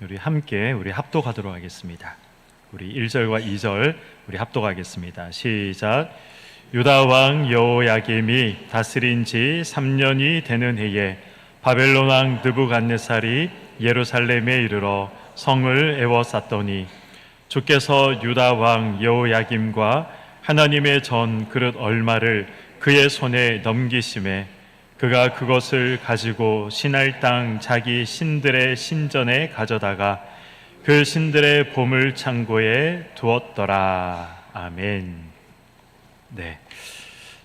우리 함께 합독하도록 하겠습니다. 우리 1절과 2절 우리 합독하겠습니다. 시작. 유다 왕 여호야김이 다스린 지 3년이 되는 해에 바벨론 왕 느부갓네살이 예루살렘에 이르러 성을 에워쌌더니 주께서 유다 왕 여호야김과 하나님의 전 그릇 얼마를 그의 손에 넘기심에 그가 그것을 가지고 신할 땅 자기 신들의 신전에 가져다가 그 신들의 보물 창고에 두었더라. 아멘. 네,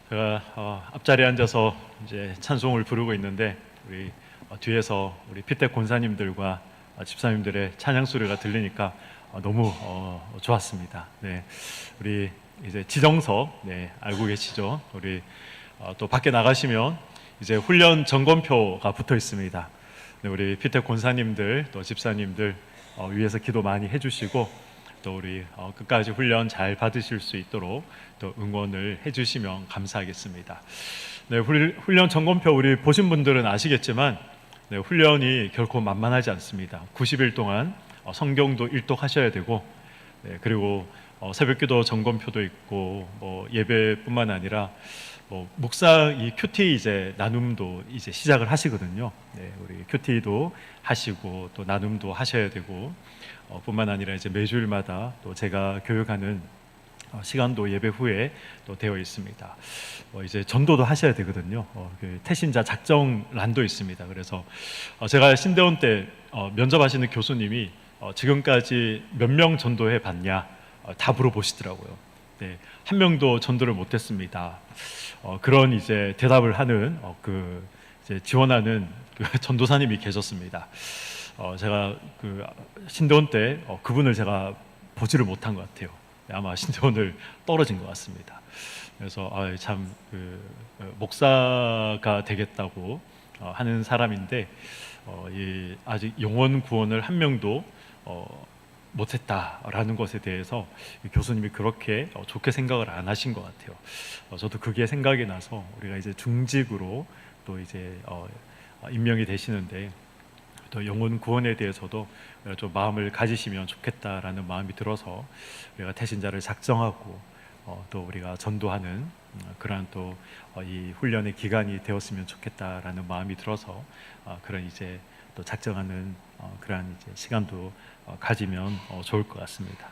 제가 앞자리에 앉아서 이제 찬송을 부르고 있는데 우리 뒤에서 우리 피택 권사님들과 집사님들의 찬양 소리가 들리니까 너무 좋았습니다. 네, 우리 이제 지정석 알고 계시죠? 우리 또 밖에 나가시면 이제 훈련 점검표가 붙어 있습니다. 네, 우리 피택 권사님들 또 집사님들 위해서 기도 많이 해주시고 또 우리 끝까지 훈련 잘 받으실 수 있도록 또 응원을 해주시면 감사하겠습니다. 네, 훈련 점검표 우리 보신 분들은 아시겠지만 네, 훈련이 결코 만만하지 않습니다. 90일 동안 성경도 일독하셔야 되고 네, 그리고 새벽기도 점검표도 있고 예배뿐만 아니라 목사 이 큐티 이제 나눔도 이제 시작을 하시거든요. 네, 우리 큐티도 하시고 또 나눔도 하셔야 되고 뿐만 아니라 이제 매주일마다 또 제가 교육하는 시간도 예배 후에 또 되어 있습니다. 이제 전도도 하셔야 되거든요. 그 태신자 작정란도 있습니다. 그래서 제가 신대원 때 면접하시는 교수님이 지금까지 몇 명 전도해 봤냐 다 물어보시더라고요. 네, 한 명도 전도를 못했습니다. 그런 이제 대답을 하는 그 이제 지원하는 그 전도사님이 계셨습니다. 제가 그 신대원 때 그분을 제가 보지를 못한 것 같아요. 아마 신대원을 떨어진 것 같습니다. 그래서 참 그 목사가 되겠다고 하는 사람인데 아직 영혼 구원을 한 명도 못했다라는 것에 대해서 교수님이 그렇게 좋게 생각을 안 하신 것 같아요. 저도 그게 생각이 나서 우리가 이제 중직으로 또 이제 임명이 되시는데 또 영혼 구원에 대해서도 좀 마음을 가지시면 좋겠다라는 마음이 들어서 우리가 태신자를 작정하고 또 우리가 전도하는 그러한 또 이 훈련의 기간이 되었으면 좋겠다라는 마음이 들어서 그런 이제 또 작정하는 그러한 이제 시간도 가지면 좋을 것 같습니다.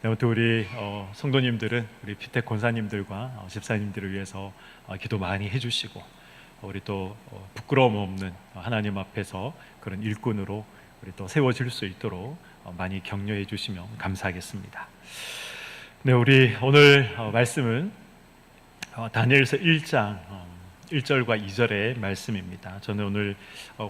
아무튼 우리 성도님들은 우리 피택 권사님들과 집사님들을 위해서 기도 많이 해주시고 우리 또 부끄러움 없는 하나님 앞에서 그런 일꾼으로 우리 또 세워질 수 있도록 많이 격려해 주시면 감사하겠습니다. 네, 우리 오늘 말씀은 다니엘서 1장 1절과 2절의 말씀입니다. 저는 오늘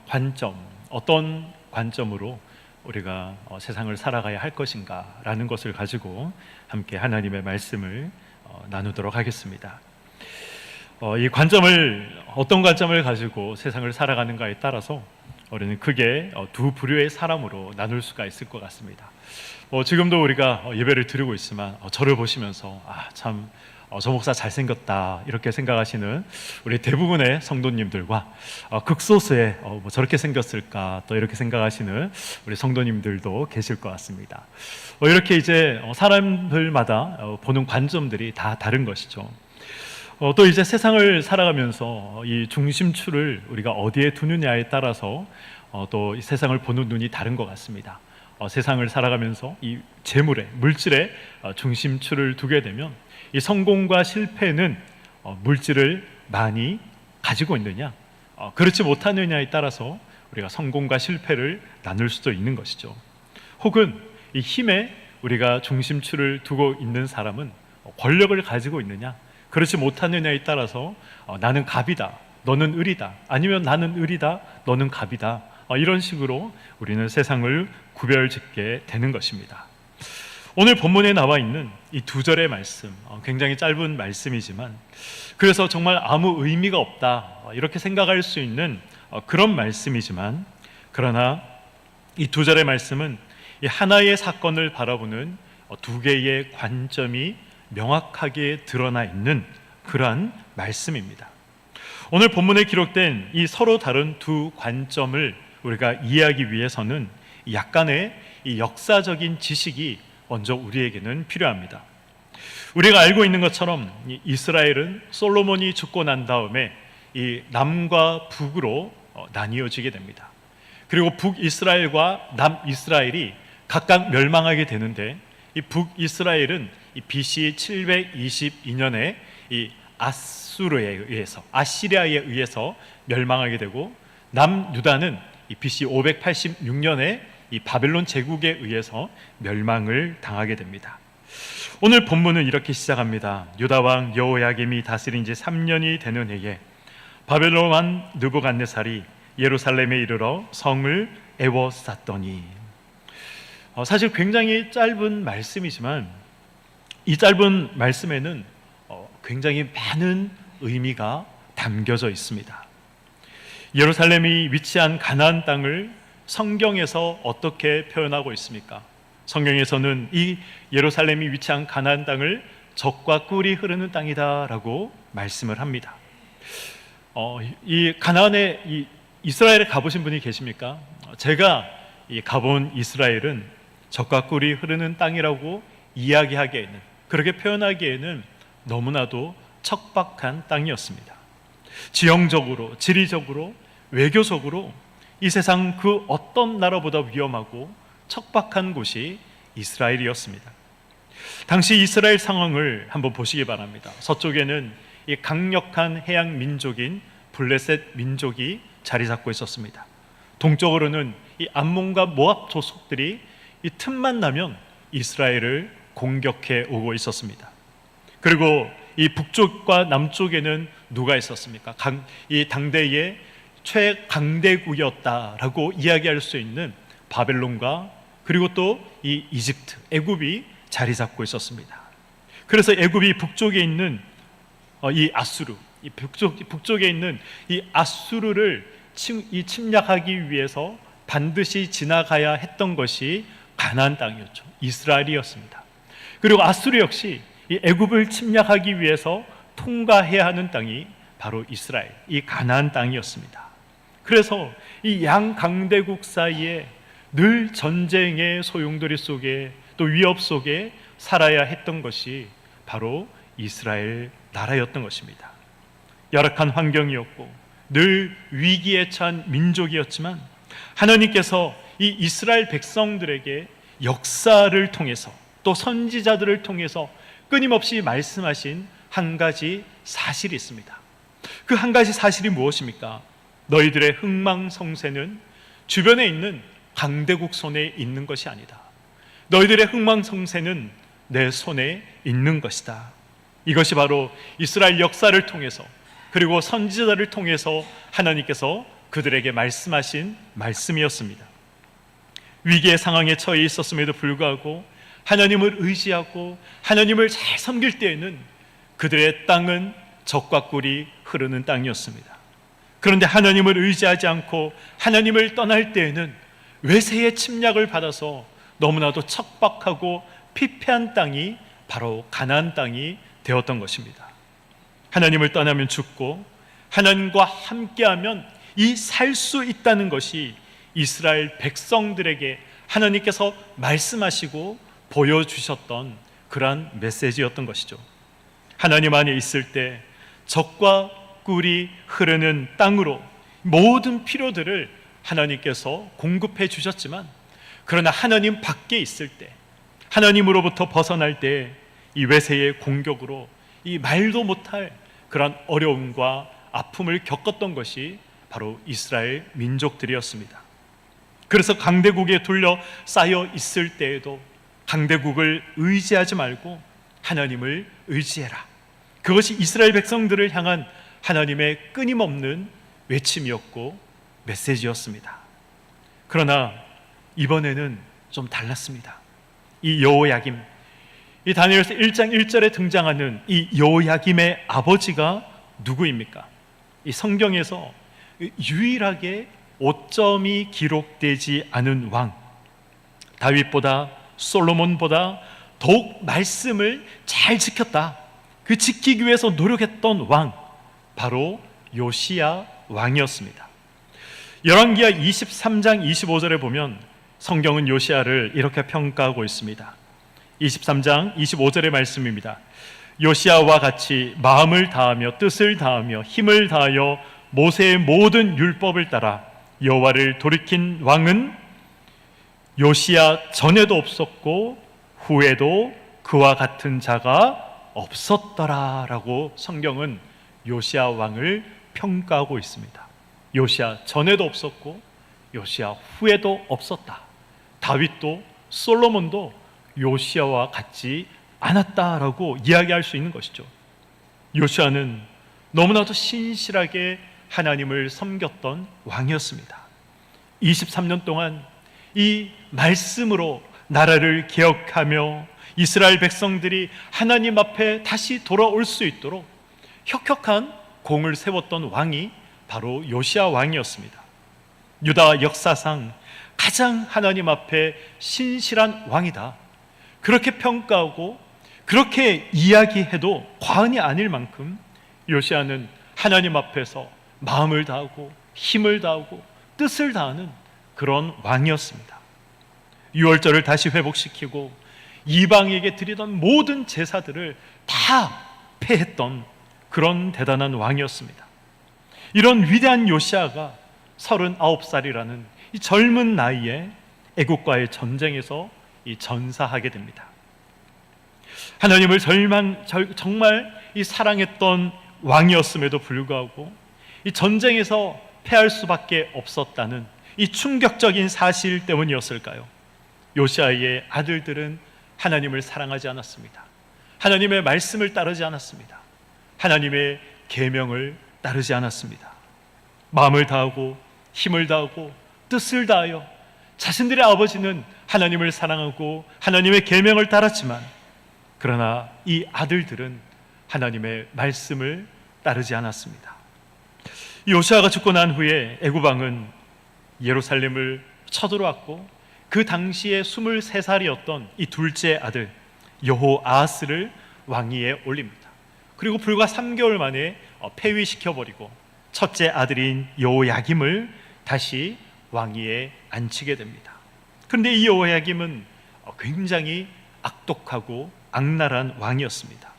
관점, 어떤 관점으로 우리가 세상을 살아가야 할 것인가 라는 것을 가지고 함께 하나님의 말씀을 나누도록 하겠습니다. 이 관점을 어떤 관점을 가지고 세상을 살아가는가에 따라서 우리는 크게 두 부류의 사람으로 나눌 수가 있을 것 같습니다. 지금도 우리가 예배를 드리고 있지만 저를 보시면서 참 저 목사 잘생겼다 이렇게 생각하시는 우리 대부분의 성도님들과 극소수의 저렇게 생겼을까 또 이렇게 생각하시는 우리 성도님들도 계실 것 같습니다. 이렇게 이제 사람들마다 보는 관점들이 다 다른 것이죠. 또 이제 세상을 살아가면서 이 중심추를 우리가 어디에 두느냐에 따라서 또 이 세상을 보는 눈이 다른 것 같습니다. 세상을 살아가면서 이 재물에, 물질에 중심추를 두게 되면 이 성공과 실패는 물질을 많이 가지고 있느냐, 그렇지 못하느냐에 따라서 우리가 성공과 실패를 나눌 수도 있는 것이죠. 혹은 이 힘에 우리가 중심추를 두고 있는 사람은 권력을 가지고 있느냐, 그렇지 못하느냐에 따라서 나는 갑이다, 너는 을이다, 아니면 나는 을이다, 너는 갑이다, 이런 식으로 우리는 세상을 구별짓게 되는 것입니다. 오늘 본문에 나와 있는 이 두 절의 말씀, 굉장히 짧은 말씀이지만 그래서 정말 아무 의미가 없다 이렇게 생각할 수 있는 그런 말씀이지만, 그러나 이 두 절의 말씀은 이 하나의 사건을 바라보는 두 개의 관점이 명확하게 드러나 있는 그러한 말씀입니다. 오늘 본문에 기록된 이 서로 다른 두 관점을 우리가 이해하기 위해서는 약간의 이 역사적인 지식이 먼저 우리에게는 필요합니다. 우리가 알고 있는 것처럼 이스라엘은 솔로몬이 죽고 난 다음에 이 남과 북으로 나뉘어지게 됩니다. 그리고 북이스라엘과 남이스라엘이 각각 멸망하게 되는데, 이 북이스라엘은 이 BC 722년에 이 아시리아에 의해서 멸망하게 되고, 남유다는 이 BC 586년에 이 바벨론 제국에 의해서 멸망을 당하게 됩니다. 오늘 본문은 이렇게 시작합니다. 유다 왕 여호야김이 다스린 지 3년이 되는 해에 바벨론 왕 느부갓네살이 예루살렘에 이르러 성을 에워쌌더니. 사실 굉장히 짧은 말씀이지만 이 짧은 말씀에는 굉장히 많은 의미가 담겨져 있습니다. 예루살렘이 위치한 가나안 땅을 성경에서 어떻게 표현하고 있습니까? 성경에서는 이 예루살렘이 위치한 가나안 땅을 젖과 꿀이 흐르는 땅이다라고 말씀을 합니다. 이 가나안에 이 이스라엘에 가보신 분이 계십니까? 제가 가본 이스라엘은 젖과 꿀이 흐르는 땅이라고 이야기하기에는, 그렇게 표현하기에는 너무나도 척박한 땅이었습니다. 지형적으로, 지리적으로, 외교적으로 이 세상 그 어떤 나라보다 위험하고 척박한 곳이 이스라엘이었습니다. 당시 이스라엘 상황을 한번 보시기 바랍니다. 서쪽에는 이 강력한 해양 민족인 블레셋 민족이 자리 잡고 있었습니다. 동쪽으로는 이 암몬과 모압 조속들이 이 틈만 나면 이스라엘을 공격해 오고 있었습니다. 그리고 이 북쪽과 남쪽에는 누가 있었습니까? 이 당대의 최강대국이었다라고 이야기할 수 있는 바벨론과, 그리고 또 이 이집트, 애굽이 자리 잡고 있었습니다. 그래서 애굽이 북쪽에 있는 이 아수르, 이 북쪽에 있는 이 아수르를 침략하기 위해서 반드시 지나가야 했던 것이 가나안 땅이었죠. 이스라엘이었습니다. 그리고 아수르 역시 이 애굽을 침략하기 위해서 통과해야 하는 땅이 바로 이스라엘, 이 가나안 땅이었습니다. 그래서 이 양 강대국 사이에 늘 전쟁의 소용돌이 속에, 또 위협 속에 살아야 했던 것이 바로 이스라엘 나라였던 것입니다. 열악한 환경이었고 늘 위기에 처한 민족이었지만, 하나님께서 이 이스라엘 백성들에게 역사를 통해서, 또 선지자들을 통해서 끊임없이 말씀하신 한 가지 사실이 있습니다. 그 한 가지 사실이 무엇입니까? 너희들의 흥망성쇠는 주변에 있는 강대국 손에 있는 것이 아니다. 너희들의 흥망성쇠는 내 손에 있는 것이다. 이것이 바로 이스라엘 역사를 통해서, 그리고 선지자를 통해서 하나님께서 그들에게 말씀하신 말씀이었습니다. 위기의 상황에 처해 있었음에도 불구하고 하나님을 의지하고 하나님을 잘 섬길 때에는 그들의 땅은 젖과 꿀이 흐르는 땅이었습니다. 그런데 하나님을 의지하지 않고 하나님을 떠날 때에는 외세의 침략을 받아서 너무나도 척박하고 피폐한 땅이 바로 가나안 땅이 되었던 것입니다. 하나님을 떠나면 죽고 하나님과 함께하면 이 살 수 있다는 것이 이스라엘 백성들에게 하나님께서 말씀하시고 보여주셨던 그러한 메시지였던 것이죠. 하나님 안에 있을 때 젖과 꿀이 흐르는 땅으로 모든 필요들을 하나님께서 공급해 주셨지만, 그러나 하나님 밖에 있을 때, 하나님으로부터 벗어날 때 이 외세의 공격으로 이 말도 못할 그런 어려움과 아픔을 겪었던 것이 바로 이스라엘 민족들이었습니다. 그래서 강대국에 둘러싸여 있을 때에도 강대국을 의지하지 말고 하나님을 의지해라. 그것이 이스라엘 백성들을 향한 하나님의 끊임없는 외침이었고 메시지였습니다. 그러나 이번에는 좀 달랐습니다. 이 여호야김, 이 다니엘서 1장 1절에 등장하는 이 여호야김의 아버지가 누구입니까? 이 성경에서 유일하게 오점이 기록되지 않은 왕, 다윗보다 솔로몬보다 더욱 말씀을 잘 지켰다, 그 지키기 위해서 노력했던 왕, 바로 요시야 왕이었습니다. 열왕기하 23장 25절에 보면 성경은 요시야를 이렇게 평가하고 있습니다. 23장 25절의 말씀입니다. 요시야와 같이 마음을 다하며 뜻을 다하며 힘을 다하여 모세의 모든 율법을 따라 여호와를 돌이킨 왕은 요시야 전에도 없었고 후에도 그와 같은 자가 없었더라라고 성경은 요시야 왕을 평가하고 있습니다. 요시야 전에도 없었고 요시야 후에도 없었다. 다윗도 솔로몬도 요시야와 같지 않았다라고 이야기할 수 있는 것이죠. 요시야는 너무나도 신실하게 하나님을 섬겼던 왕이었습니다. 23년 동안 이 말씀으로 나라를 개혁하며 이스라엘 백성들이 하나님 앞에 다시 돌아올 수 있도록 혁혁한 공을 세웠던 왕이 바로 요시야 왕이었습니다. 유다 역사상 가장 하나님 앞에 신실한 왕이다, 그렇게 평가하고 그렇게 이야기해도 과언이 아닐 만큼 요시야는 하나님 앞에서 마음을 다하고 힘을 다하고 뜻을 다하는 그런 왕이었습니다. 유월절을 다시 회복시키고 이방에게 드리던 모든 제사들을 다 폐했던 그런 대단한 왕이었습니다. 이런 위대한 요시야가 39살이라는 이 젊은 나이에 애국과의 전쟁에서 이 전사하게 됩니다. 하나님을 정말 이 사랑했던 왕이었음에도 불구하고 이 전쟁에서 패할 수밖에 없었다는 이 충격적인 사실 때문이었을까요? 요시야의 아들들은 하나님을 사랑하지 않았습니다. 하나님의 말씀을 따르지 않았습니다. 하나님의 계명을 따르지 않았습니다. 마음을 다하고 힘을 다하고 뜻을 다하여 자신들의 아버지는 하나님을 사랑하고 하나님의 계명을 따랐지만, 그러나 이 아들들은 하나님의 말씀을 따르지 않았습니다. 요시야가 죽고 난 후에 애굽 왕은 예루살렘을 쳐들어왔고 그 당시에 23살이었던 이 둘째 아들 여호아하스를 왕위에 올립니다. 그리고 불과 3개월 만에 폐위시켜버리고 첫째 아들인 여호야김을 다시 왕위에 앉히게 됩니다. 그런데 이 여호야김은 굉장히 악독하고 악랄한 왕이었습니다.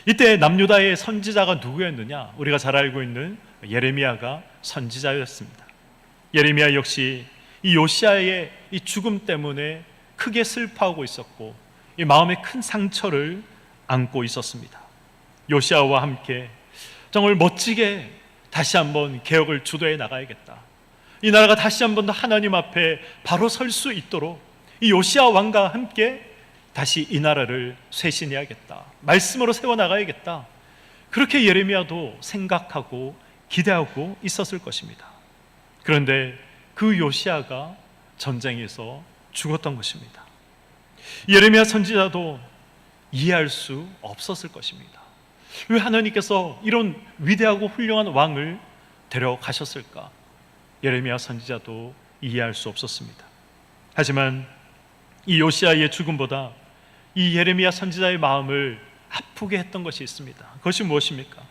이때 남유다의 선지자가 누구였느냐? 우리가 잘 알고 있는 예레미야가 선지자였습니다. 예레미야 역시 이 요시야의 이 죽음 때문에 크게 슬퍼하고 있었고 이 마음에 큰 상처를 안고 있었습니다. 요시야와 함께 정말 멋지게 다시 한번 개혁을 주도해 나가야겠다, 이 나라가 다시 한번 더 하나님 앞에 바로 설 수 있도록 이 요시야 왕과 함께 다시 이 나라를 쇄신해야겠다, 말씀으로 세워나가야겠다, 그렇게 예레미야도 생각하고 기대하고 있었을 것입니다. 그런데 그 요시야가 전쟁에서 죽었던 것입니다. 예레미야 선지자도 이해할 수 없었을 것입니다. 왜 하나님께서 이런 위대하고 훌륭한 왕을 데려가셨을까? 예레미야 선지자도 이해할 수 없었습니다. 하지만 이 요시야의 죽음보다 이 예레미야 선지자의 마음을 아프게 했던 것이 있습니다. 그것이 무엇입니까?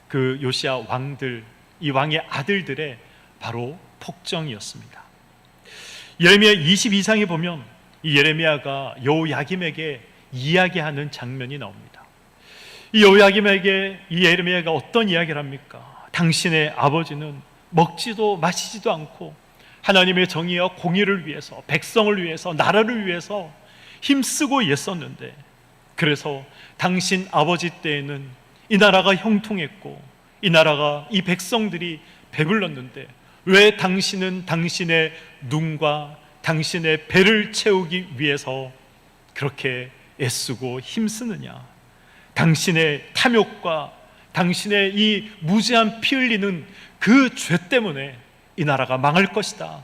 그 요시야 왕들, 이 왕의 아들들의 바로 폭정이었습니다. 예레미야 22장에 보면 이 예레미야가 여호야김에게 이야기하는 장면이 나옵니다. 이 여호야김에게 이 예레미야가 어떤 이야기를 합니까? 당신의 아버지는 먹지도 마시지도 않고 하나님의 정의와 공의를 위해서, 백성을 위해서, 나라를 위해서 힘쓰고 있었는데, 그래서 당신 아버지 때에는 이 나라가 형통했고 이 나라가, 이 백성들이 배불렀는데 왜 당신은 당신의 눈과 당신의 배를 채우기 위해서 그렇게 애쓰고 힘쓰느냐? 당신의 탐욕과 당신의 이 무지한 피 흘리는 그 죄 때문에 이 나라가 망할 것이다.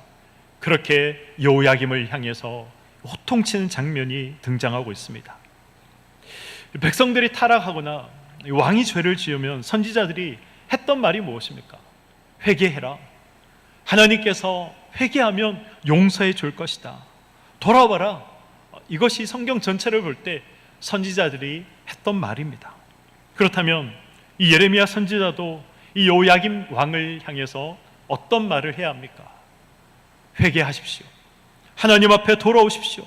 그렇게 여호야김을 향해서 호통치는 장면이 등장하고 있습니다. 백성들이 타락하거나 왕이 죄를 지으면 선지자들이 했던 말이 무엇입니까? 회개해라. 하나님께서 회개하면 용서해 줄 것이다. 돌아와라. 이것이 성경 전체를 볼 때 선지자들이 했던 말입니다. 그렇다면 이 예레미야 선지자도 이 여호야김 왕을 향해서 어떤 말을 해야 합니까? 회개하십시오. 하나님 앞에 돌아오십시오.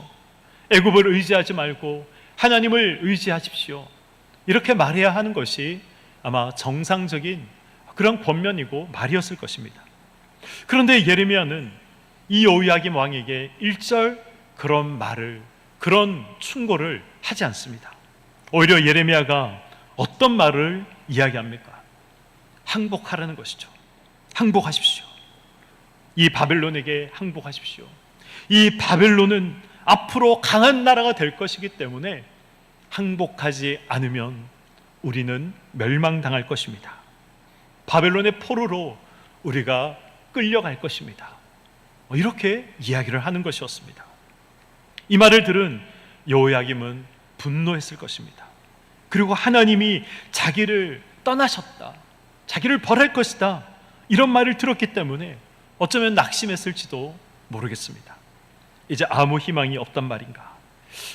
애굽을 의지하지 말고 하나님을 의지하십시오. 이렇게 말해야 하는 것이 아마 정상적인 그런 권면이고 말이었을 것입니다. 그런데 예레미야는 이 여호야김 왕에게 일절 그런 말을, 그런 충고를 하지 않습니다. 오히려 예레미야가 어떤 말을 이야기합니까? 항복하라는 것이죠. 항복하십시오. 이 바벨론에게 항복하십시오. 이 바벨론은 앞으로 강한 나라가 될 것이기 때문에 항복하지 않으면 우리는 멸망당할 것입니다. 바벨론의 포로로 우리가 끌려갈 것입니다. 이렇게 이야기를 하는 것이었습니다. 이 말을 들은 여호야김은 분노했을 것입니다. 그리고 하나님이 자기를 떠나셨다, 자기를 벌할 것이다, 이런 말을 들었기 때문에 어쩌면 낙심했을지도 모르겠습니다. 이제 아무 희망이 없단 말인가,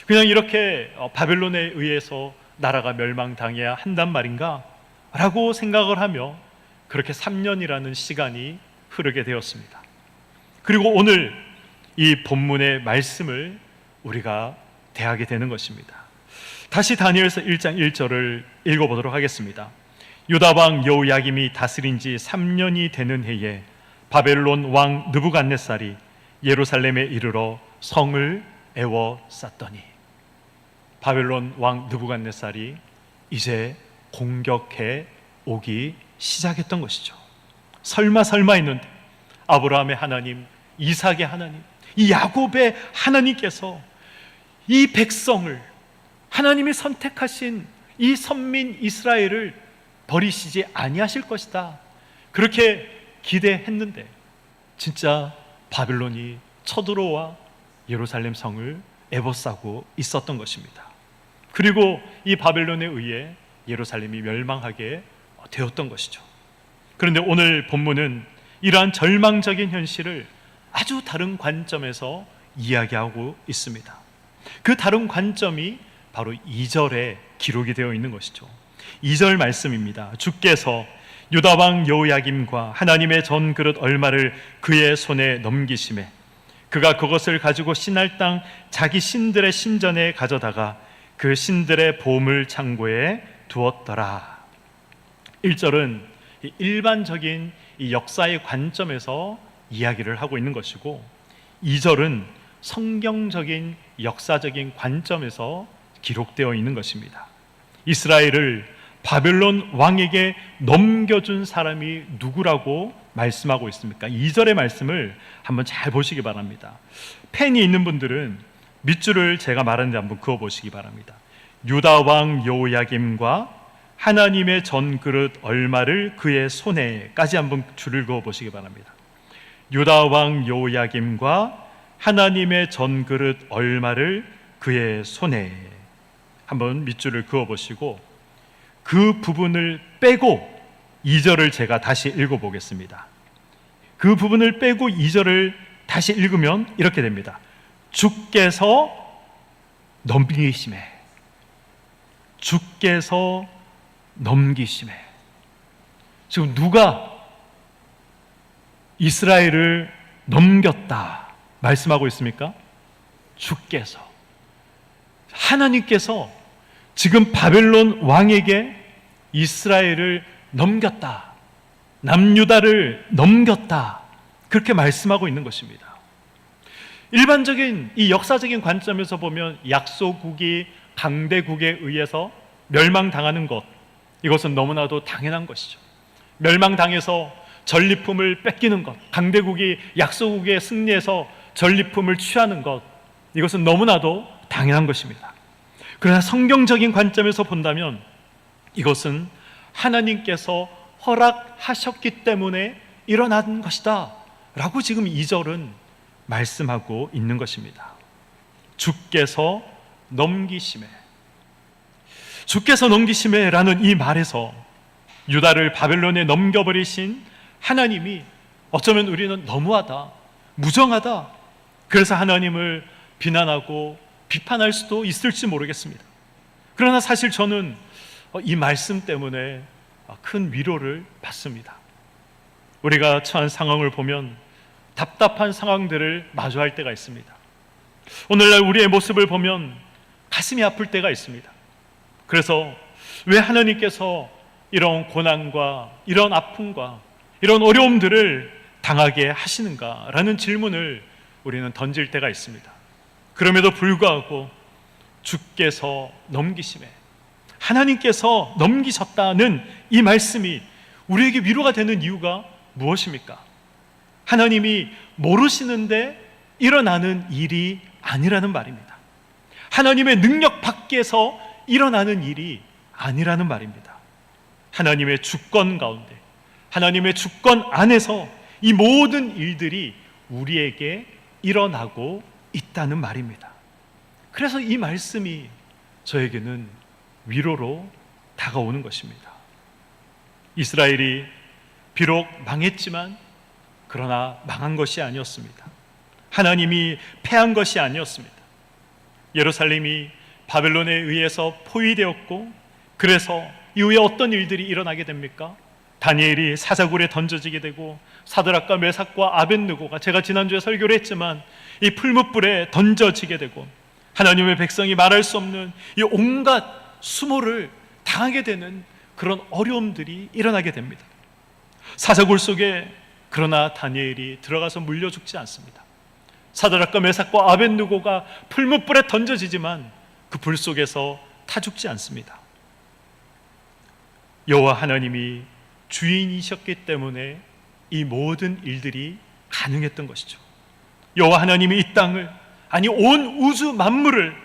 그냥 이렇게 바벨론에 의해서 나라가 멸망당해야 한단 말인가 라고 생각을 하며 그렇게 3년이라는 시간이 흐르게 되었습니다. 그리고 오늘 이 본문의 말씀을 우리가 대하게 되는 것입니다. 다시 다니엘서 1장 1절을 읽어보도록 하겠습니다. 유다 왕 여호야김이 다스린 지 3년이 되는 해에 바벨론 왕 느부갓네살이 예루살렘에 이르러 성을 에워쌌더니, 바벨론 왕 느부갓네살이 이제 공격해 오기 시작했던 것이죠. 설마 했는데 아브라함의 하나님, 이삭의 하나님, 이 야곱의 하나님께서 이 백성을, 하나님이 선택하신 이 선민 이스라엘을 버리시지 아니하실 것이다, 그렇게 기대했는데 진짜 바벨론이 쳐들어와 예루살렘 성을 에워싸고 있었던 것입니다. 그리고 이 바벨론에 의해 예루살렘이 멸망하게 되었던 것이죠. 그런데 오늘 본문은 이러한 절망적인 현실을 아주 다른 관점에서 이야기하고 있습니다. 그 다른 관점이 바로 2절에 기록이 되어 있는 것이죠. 2절 말씀입니다. 주께서 유다 왕 여호야김과 하나님의 전 그릇 얼마를 그의 손에 넘기심에 그가 그것을 가지고 신할 땅 자기 신들의 신전에 가져다가 그 신들의 보물 창고에 두었더라. 1절은 일반적인 이 역사의 관점에서 이야기를 하고 있는 것이고, 2절은 성경적인 역사적인 관점에서 기록되어 있는 것입니다. 이스라엘을 바벨론 왕에게 넘겨준 사람이 누구라고 말씀하고 있습니까? 2절의 말씀을 한번 잘 보시기 바랍니다. 펜이 있는 분들은 밑줄을 제가 말하는데 한번 그어보시기 바랍니다. 유다 왕 여호야김과 하나님의 전그릇 얼마를 그의 손에까지 한번 줄을 그어보시기 바랍니다. 유다 왕 여호야김과 하나님의 전그릇 얼마를 그의 손에, 한번 밑줄을 그어보시고 그 부분을 빼고 2절을 제가 다시 읽어보겠습니다. 그 부분을 빼고 2절을 다시 읽으면 이렇게 됩니다. 주께서 넘기심에, 주께서 넘기심에. 지금 누가 이스라엘을 넘겼다 말씀하고 있습니까? 주께서, 하나님께서 지금 바벨론 왕에게 이스라엘을 넘겼다, 남유다를 넘겼다, 그렇게 말씀하고 있는 것입니다. 일반적인 이 역사적인 관점에서 보면 약소국이 강대국에 의해서 멸망당하는 것, 이것은 너무나도 당연한 것이죠. 멸망당해서 전리품을 뺏기는 것, 강대국이 약소국에 승리해서 전리품을 취하는 것, 이것은 너무나도 당연한 것입니다. 그러나 성경적인 관점에서 본다면 이것은 하나님께서 허락하셨기 때문에 일어난 것이다 라고 지금 2절은 말씀하고 있는 것입니다. 주께서 넘기심에, 주께서 넘기심에 라는 이 말에서 유다를 바벨론에 넘겨버리신 하나님이 어쩌면 우리는 너무하다, 무정하다, 그래서 하나님을 비난하고 비판할 수도 있을지 모르겠습니다. 그러나 사실 저는 이 말씀 때문에 큰 위로를 받습니다. 우리가 처한 상황을 보면 답답한 상황들을 마주할 때가 있습니다. 오늘날 우리의 모습을 보면 가슴이 아플 때가 있습니다. 그래서 왜 하나님께서 이런 고난과 이런 아픔과 이런 어려움들을 당하게 하시는가라는 질문을 우리는 던질 때가 있습니다. 그럼에도 불구하고 주께서 넘기심에, 하나님께서 넘기셨다는 이 말씀이 우리에게 위로가 되는 이유가 무엇입니까? 하나님이 모르시는데 일어나는 일이 아니라는 말입니다. 하나님의 능력 밖에서 일어나는 일이 아니라는 말입니다. 하나님의 주권 가운데, 하나님의 주권 안에서 이 모든 일들이 우리에게 일어나고 있다는 말입니다. 그래서 이 말씀이 저에게는 위로로 다가오는 것입니다. 이스라엘이 비록 망했지만 그러나 망한 것이 아니었습니다. 하나님이 패한 것이 아니었습니다. 예루살렘이 바벨론에 의해서 포위되었고, 그래서 이후에 어떤 일들이 일어나게 됩니까? 다니엘이 사자굴에 던져지게 되고, 사드락과 메삭과 아벳느고가, 제가 지난주에 설교를 했지만 이 풀무불에 던져지게 되고, 하나님의 백성이 말할 수 없는 이 온갖 수모를 당하게 되는 그런 어려움들이 일어나게 됩니다. 사자굴 속에 그러나 다니엘이 들어가서 물려 죽지 않습니다. 사드락과 메삭과 아벳느고가 풀무불에 던져지지만 그 불 속에서 타 죽지 않습니다. 여호와 하나님이 주인이셨기 때문에 이 모든 일들이 가능했던 것이죠. 여호와 하나님이 이 땅을, 아니 온 우주 만물을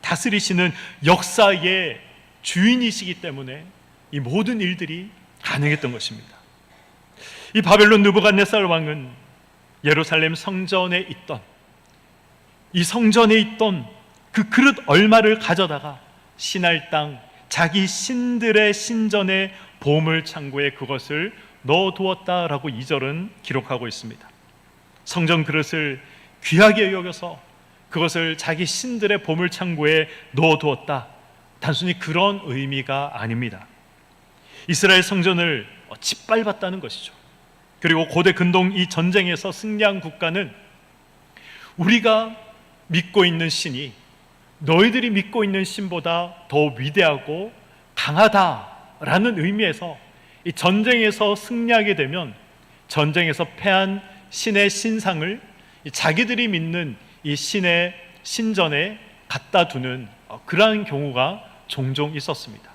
다스리시는 역사의 주인이시기 때문에 이 모든 일들이 가능했던 것입니다. 이 바벨론 느부갓네살 왕은 예루살렘 성전에 있던, 이 성전에 있던 그 그릇 얼마를 가져다가 신할 땅 자기 신들의 신전의 보물 창고에 그것을 넣어두었다라고 2절은 기록하고 있습니다. 성전 그릇을 귀하게 여겨서 그것을 자기 신들의 보물 창고에 넣어두었다, 단순히 그런 의미가 아닙니다. 이스라엘 성전을 짓밟았다는 것이죠. 그리고 고대 근동 이 전쟁에서 승리한 국가는 우리가 믿고 있는 신이 너희들이 믿고 있는 신보다 더 위대하고 강하다라는 의미에서 이 전쟁에서 승리하게 되면 전쟁에서 패한 신의 신상을 자기들이 믿는 이 신의 신전에 갖다 두는 그러한 경우가 종종 있었습니다.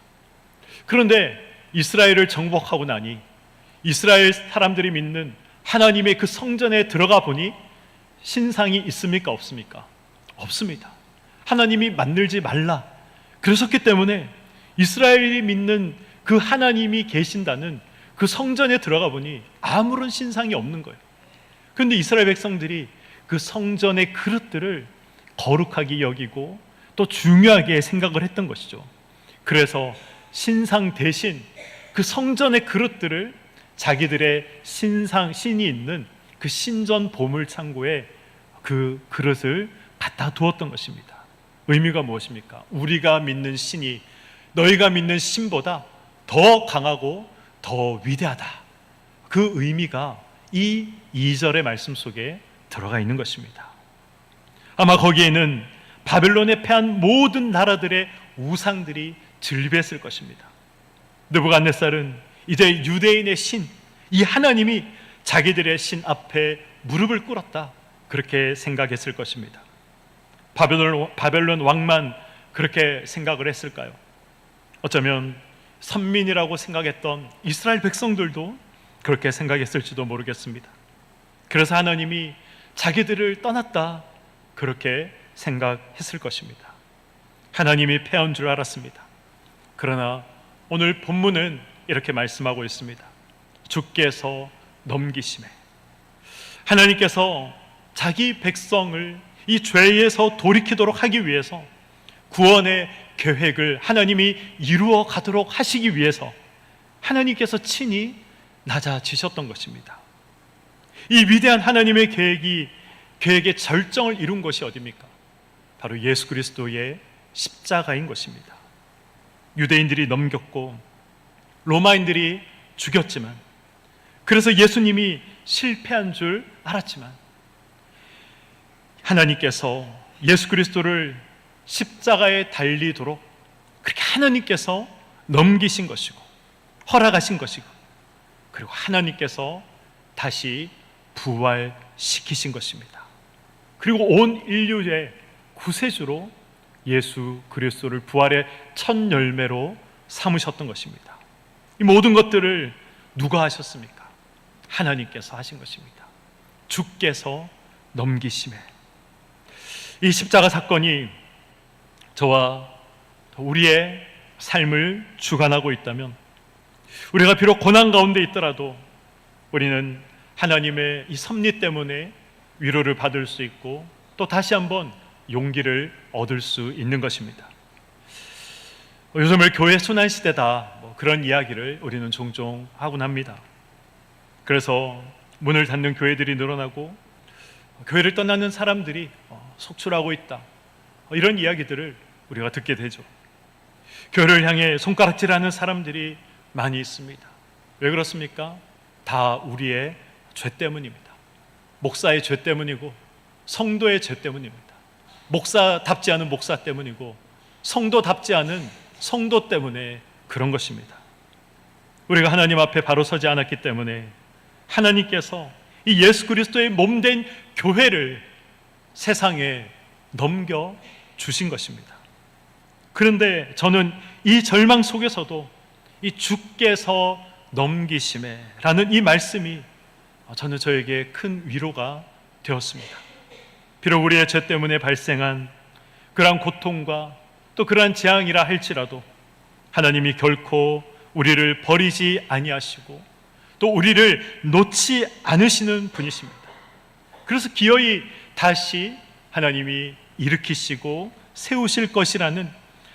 그런데 이스라엘을 정복하고 나니 이스라엘 사람들이 믿는 하나님의 그 성전에 들어가 보니 신상이 있습니까? 없습니까? 없습니다. 하나님이 만들지 말라 그러셨기 때문에 이스라엘이 믿는 그 하나님이 계신다는 그 성전에 들어가 보니 아무런 신상이 없는 거예요. 그런데 이스라엘 백성들이 그 성전의 그릇들을 거룩하게 여기고 또 중요하게 생각을 했던 것이죠. 그래서 신상 대신 그 성전의 그릇들을 자기들의 신이 있는 그 신전 보물 창고에 그 그릇을 갖다 두었던 것입니다. 의미가 무엇입니까? 우리가 믿는 신이 너희가 믿는 신보다 더 강하고 더 위대하다. 그 의미가 이 2절의 말씀 속에 들어가 있는 것입니다. 아마 거기에는 바벨론에 패한 모든 나라들의 우상들이 즐비했을 것입니다. 느부갓네살은 이제 유대인의 신, 이 하나님이 자기들의 신 앞에 무릎을 꿇었다, 그렇게 생각했을 것입니다. 바벨론 왕만 그렇게 생각을 했을까요? 어쩌면 선민이라고 생각했던 이스라엘 백성들도 그렇게 생각했을지도 모르겠습니다. 그래서 하나님이 자기들을 떠났다, 그렇게 생각했을 것입니다. 하나님이 패한 줄 알았습니다. 그러나 오늘 본문은 이렇게 말씀하고 있습니다. 주께서 넘기심에, 하나님께서 자기 백성을 이 죄에서 돌이키도록 하기 위해서 구원의 계획을 하나님이 이루어 가도록 하시기 위해서 하나님께서 친히 낮아지셨던 것입니다. 이 위대한 하나님의 계획의 절정을 이룬 것이 어디입니까? 바로 예수 그리스도의 십자가인 것입니다. 유대인들이 넘겼고 로마인들이 죽였지만, 그래서 예수님이 실패한 줄 알았지만 하나님께서 예수 그리스도를 십자가에 달리도록 그렇게 하나님께서 넘기신 것이고 허락하신 것이고, 그리고 하나님께서 다시 부활시키신 것입니다. 그리고 온 인류의 구세주로 예수 그리스도를 부활의 첫 열매로 삼으셨던 것입니다. 이 모든 것들을 누가 하셨습니까? 하나님께서 하신 것입니다. 주께서 넘기심에. 이 십자가 사건이 저와 우리의 삶을 주관하고 있다면, 우리가 비록 고난 가운데 있더라도 우리는 하나님의 이 섭리 때문에 위로를 받을 수 있고, 또 다시 한번 용기를 얻을 수 있는 것입니다. 요즘을 교회 순환시대다, 그런 이야기를 우리는 종종 하곤 합니다. 그래서 문을 닫는 교회들이 늘어나고 교회를 떠나는 사람들이 속출하고 있다, 이런 이야기들을 우리가 듣게 되죠. 교회를 향해 손가락질하는 사람들이 많이 있습니다. 왜 그렇습니까? 다 우리의 죄 때문입니다. 목사의 죄 때문이고 성도의 죄 때문입니다. 목사답지 않은 목사 때문이고 성도답지 않은 성도 때문에 그런 것입니다. 우리가 하나님 앞에 바로 서지 않았기 때문에 하나님께서 이 예수 그리스도의 몸된 교회를 세상에 넘겨 주신 것입니다. 그런데 저는 이 절망 속에서도 이 주께서 넘기심에 라는 이 말씀이 저는 저에게 큰 위로가 되었습니다. 비록 우리의 죄 때문에 발생한 그러한 고통과 또 그러한 재앙이라 할지라도 하나님이 결코 우리를 버리지 아니하시고 또 우리를 놓지 않으시는 분이십니다. 그래서 기어이 다시 하나님이 일으키시고 세우실 것이라는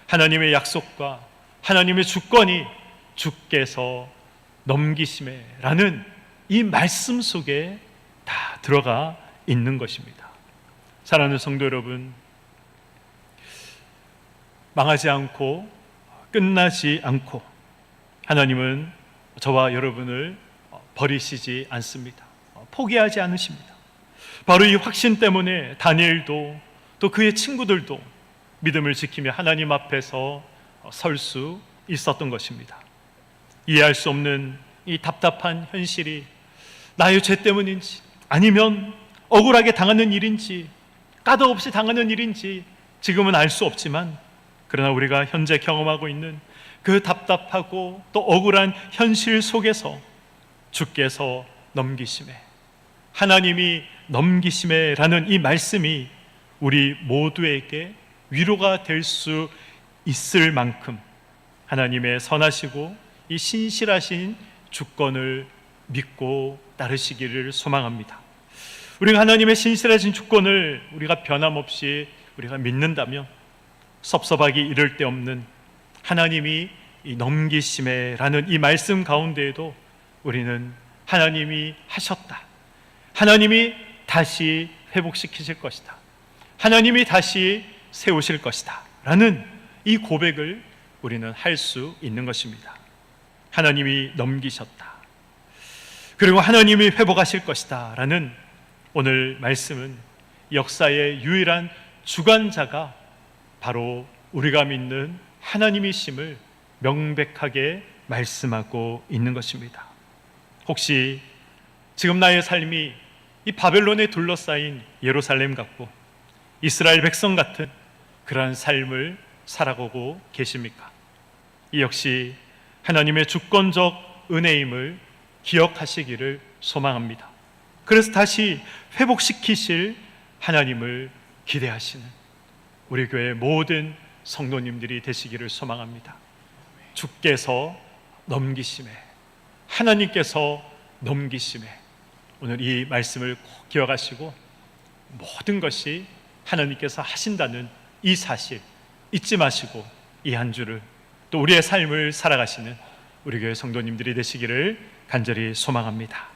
하나님의 약속과 하나님의 주권이 주께서 넘기심에라는 이 말씀 속에 다 들어가 있는 것입니다. 사랑하는 성도 여러분, 망하지 않고 끝나지 않고 하나님은 저와 여러분을 버리시지 않습니다. 포기하지 않으십니다. 바로 이 확신 때문에 다니엘도 또 그의 친구들도 믿음을 지키며 하나님 앞에서 설 수 있었던 것입니다. 이해할 수 없는 이 답답한 현실이 나의 죄 때문인지 아니면 억울하게 당하는 일인지 까닭없이 당하는 일인지 지금은 알 수 없지만, 그러나 우리가 현재 경험하고 있는 그 답답하고 또 억울한 현실 속에서 주께서 넘기심에, 하나님이 넘기심에라는 이 말씀이 우리 모두에게 위로가 될 수 있을 만큼 하나님의 선하시고 이 신실하신 주권을 믿고 따르시기를 소망합니다. 우리가 하나님의 신실하신 주권을 우리가 변함없이 우리가 믿는다면 섭섭하기 이를 데 없는 하나님이 이 넘기심에라는 이 말씀 가운데에도 우리는 하나님이 하셨다, 하나님이 다시 회복시키실 것이다, 하나님이 다시 세우실 것이다 라는 이 고백을 우리는 할 수 있는 것입니다. 하나님이 넘기셨다, 그리고 하나님이 회복하실 것이다 라는 오늘 말씀은 역사의 유일한 주관자가 바로 우리가 믿는 하나님이심을 명백하게 말씀하고 있는 것입니다. 혹시 지금 나의 삶이 이 바벨론에 둘러싸인 예루살렘 같고 이스라엘 백성 같은 그러한 삶을 살아가고 계십니까? 이 역시 하나님의 주권적 은혜임을 기억하시기를 소망합니다. 그래서 다시 회복시키실 하나님을 기대하시는 우리 교회 모든 성도님들이 되시기를 소망합니다. 주께서 넘기심에, 하나님께서 넘기심에, 오늘 이 말씀을 꼭 기억하시고 모든 것이 하나님께서 하신다는 이 사실 잊지 마시고 이 한 주를 또 우리의 삶을 살아가시는 우리 교회 성도님들이 되시기를 간절히 소망합니다.